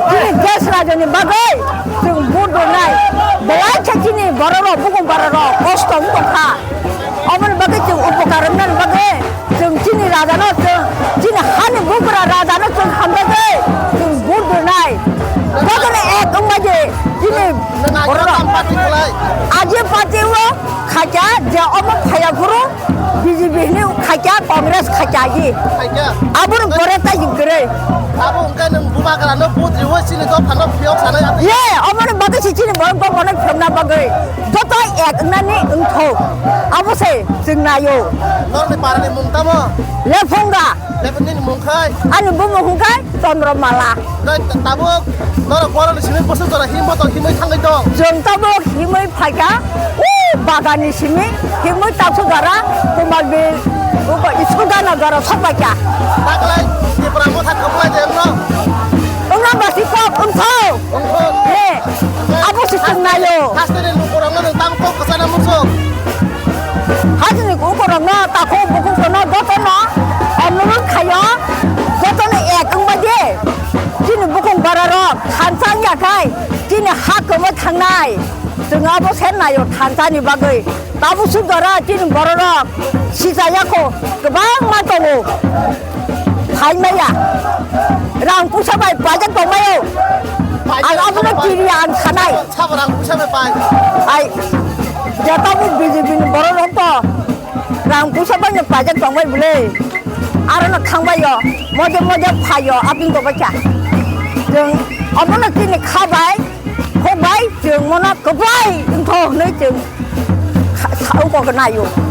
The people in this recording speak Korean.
지금 게스라더니 막을 지금 못 오나이 뭐야 책진이 뭐라로 보고 말하러 고스도 없고가 어머니 막을 지금 उपकार은 막을 지금 진이 라다노 진이 하는 무그라 라다노 좀 한다고 지금 못 오나이 막을에 애 엄마지 진이 뭐라로 아재 파티로 가자 저 엄마 파야구로 BJP는 가자 कांग्रेस खाजागी 아부는 버렸다 지금 그래 예 어머니 막을 지치는 뭔가 뭐는 병나 막을 저도 애나니 응토 아버세 증나요 레폰가 아니 뭐 먹은가 떤으로 말라 좀 따보 힘을 파가 오 바가니 힘이 힘을 따서 가라 그말비 그거 이 소다나 가라 섭박야 응나 마시고 응토 네 아버지 증나요 하진이 그거랑나 따고 먹고 거나 너도나 엄마는 가요 너도는 애 금바지 지는 먹고 가라라 탄산이야 가이 지는 학금을 탕나이 등 아버지 했나요 탄산이 박의 나부수 가라 지는 뭐라라 시사야고 그만 맞다고 발매야 랑 부셔발 빠졌고 마요 아버는 길이 안 사나이 아이 저따부 BJP는 뭐라라 랑 부셔발은 빠졌고 마요 불래 알아는 강바요 뭐저 파요 앞인 거 봐자 등 어머나 끼니 카바이 고바이 등 뭐나 그바이 등 더 너희 등 사오고 그나요